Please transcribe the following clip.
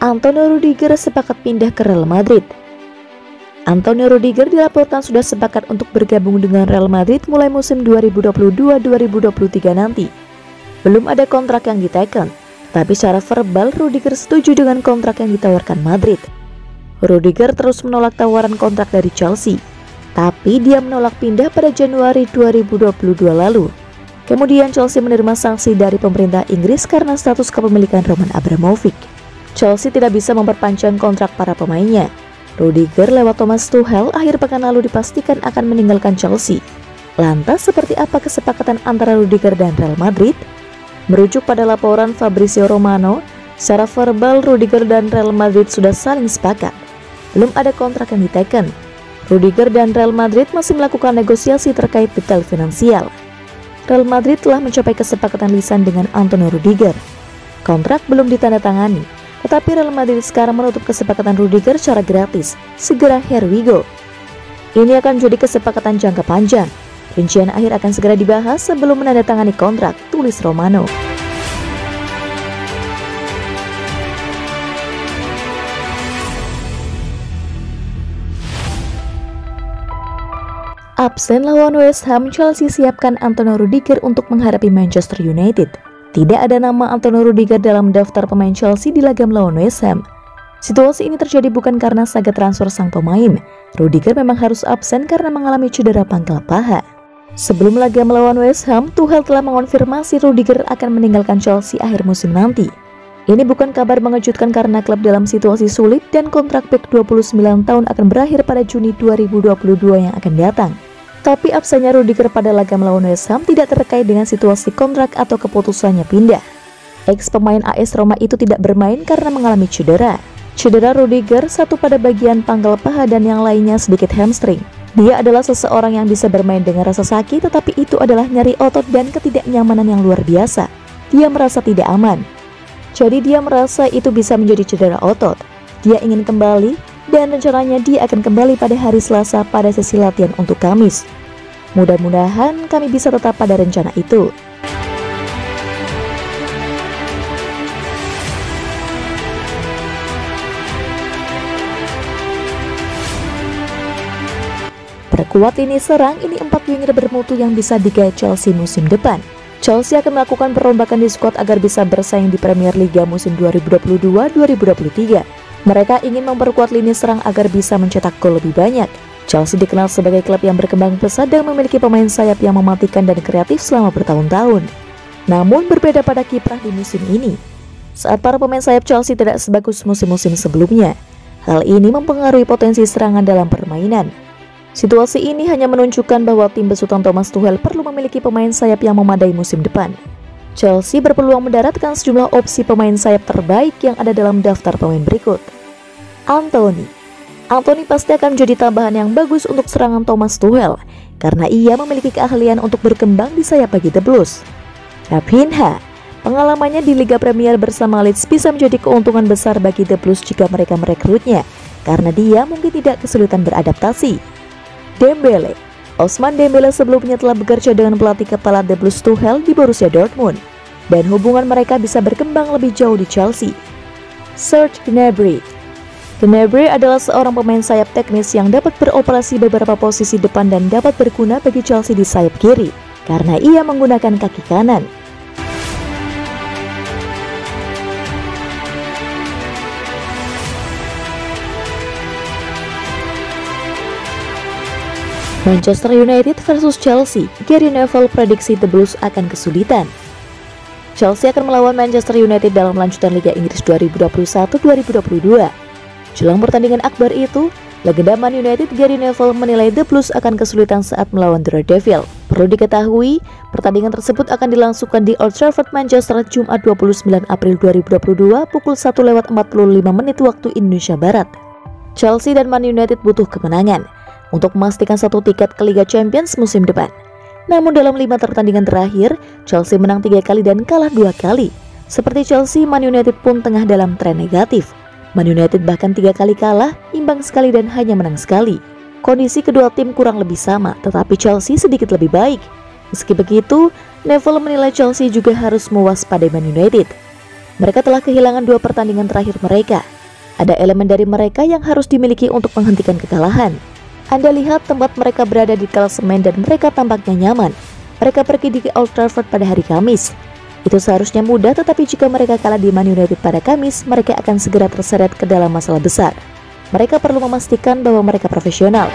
Antonio Rudiger sepakat pindah ke Real Madrid. Antonio Rudiger dilaporkan sudah sepakat untuk bergabung dengan Real Madrid mulai musim 2022-2023 nanti. Belum ada kontrak yang diteken, tapi secara verbal Rudiger setuju dengan kontrak yang ditawarkan Madrid. Rudiger terus menolak tawaran kontrak dari Chelsea, tapi dia menolak pindah pada Januari 2022 lalu. Kemudian Chelsea menerima sanksi dari pemerintah Inggris karena status kepemilikan Roman Abramovich. Chelsea tidak bisa memperpanjang kontrak para pemainnya. Rudiger lewat Thomas Tuchel akhir pekan lalu dipastikan akan meninggalkan Chelsea. Lantas seperti apa kesepakatan antara Rudiger dan Real Madrid? Merujuk pada laporan Fabrizio Romano, secara verbal Rudiger dan Real Madrid sudah saling sepakat. Belum ada kontrak yang diteken. Rudiger dan Real Madrid masih melakukan negosiasi terkait detail finansial. Real Madrid telah mencapai kesepakatan lisan dengan Antonio Rudiger. Kontrak belum ditandatangani, tetapi Real Madrid sekarang menutup kesepakatan Rudiger secara gratis. Segera here we go. Ini akan menjadi kesepakatan jangka panjang. Rincian akhir akan segera dibahas sebelum menandatangani kontrak, tulis Romano. Absen lawan West Ham, Chelsea siapkan Antonio Rudiger untuk menghadapi Manchester United. Tidak ada nama Antonio Rudiger dalam daftar pemain Chelsea di laga melawan West Ham. Situasi ini terjadi bukan karena saga transfer sang pemain. Rudiger memang harus absen karena mengalami cedera pangkal paha. Sebelum laga melawan West Ham, Tuchel telah mengonfirmasi Rudiger akan meninggalkan Chelsea akhir musim nanti. Ini bukan kabar mengejutkan karena klub dalam situasi sulit dan kontrak bek 29 tahun akan berakhir pada Juni 2022 yang akan datang. Tapi absennya Rudiger pada laga melawan West Ham tidak terkait dengan situasi kontrak atau keputusannya pindah. Ex pemain AS Roma itu tidak bermain karena mengalami cedera. Cedera Rudiger satu pada bagian pangkal paha dan yang lainnya sedikit hamstring. Dia adalah seseorang yang bisa bermain dengan rasa sakit, tetapi itu adalah nyeri otot dan ketidaknyamanan yang luar biasa. Dia merasa tidak aman. Jadi dia merasa itu bisa menjadi cedera otot. Dia ingin kembali dan rencananya dia akan kembali pada hari Selasa pada sesi latihan untuk Kamis. Mudah-mudahan kami bisa tetap pada rencana itu. Perkuat lini serang, ini 4 winger bermutu yang bisa digait Chelsea musim depan. Chelsea akan melakukan perombakan di skuad agar bisa bersaing di Premier Liga musim 2022-2023. Mereka ingin memperkuat lini serang agar bisa mencetak gol lebih banyak. Chelsea dikenal sebagai klub yang berkembang pesat dan memiliki pemain sayap yang mematikan dan kreatif selama bertahun-tahun. Namun berbeda pada kiprah di musim ini, saat para pemain sayap Chelsea tidak sebagus musim-musim sebelumnya. Hal ini mempengaruhi potensi serangan dalam permainan. Situasi ini hanya menunjukkan bahwa tim besutan Thomas Tuchel perlu memiliki pemain sayap yang memadai musim depan. Chelsea berpeluang mendaratkan sejumlah opsi pemain sayap terbaik yang ada dalam daftar pemain berikut. Anthony pasti akan menjadi tambahan yang bagus untuk serangan Thomas Tuchel karena ia memiliki keahlian untuk berkembang di sayap bagi The Blues. Raphinha, pengalamannya di Liga Premier bersama Leeds bisa menjadi keuntungan besar bagi The Blues jika mereka merekrutnya karena dia mungkin tidak kesulitan beradaptasi. Dembele, Ousmane Dembele sebelumnya telah bekerja dengan pelatih kepala The Blues Tuchel di Borussia Dortmund dan hubungan mereka bisa berkembang lebih jauh di Chelsea. Serge Gnabry adalah seorang pemain sayap teknis yang dapat beroperasi beberapa posisi depan dan dapat berguna bagi Chelsea di sayap kiri karena ia menggunakan kaki kanan. Manchester United versus Chelsea, Gary Neville prediksi The Blues akan kesulitan. Chelsea akan melawan Manchester United dalam lanjutan Liga Inggris 2021-2022. Jelang pertandingan akbar itu, legenda Man United Gary Neville menilai The Blues akan kesulitan saat melawan The Red Devil. Perlu diketahui, pertandingan tersebut akan dilangsungkan di Old Trafford, Manchester, Jumat 29 April 2022 pukul 1:45 waktu Indonesia Barat. Chelsea dan Man United butuh kemenangan untuk memastikan satu tiket ke Liga Champions musim depan. Namun dalam 5 pertandingan terakhir, Chelsea menang 3 kali dan kalah 2 kali. Seperti Chelsea, Man United pun tengah dalam tren negatif. Man United bahkan 3 kali kalah, imbang sekali dan hanya menang sekali. Kondisi kedua tim kurang lebih sama, tetapi Chelsea sedikit lebih baik. Meski begitu, Neville menilai Chelsea juga harus mewaspadai Man United. Mereka telah kehilangan 2 pertandingan terakhir mereka. Ada elemen dari mereka yang harus dimiliki untuk menghentikan kekalahan. Anda lihat tempat mereka berada di klasemen dan mereka tampaknya nyaman. Mereka pergi di Old Trafford pada hari Kamis. Itu seharusnya mudah, tetapi jika mereka kalah di Man United pada Kamis, mereka akan segera terseret ke dalam masalah besar. Mereka perlu memastikan bahwa mereka profesional.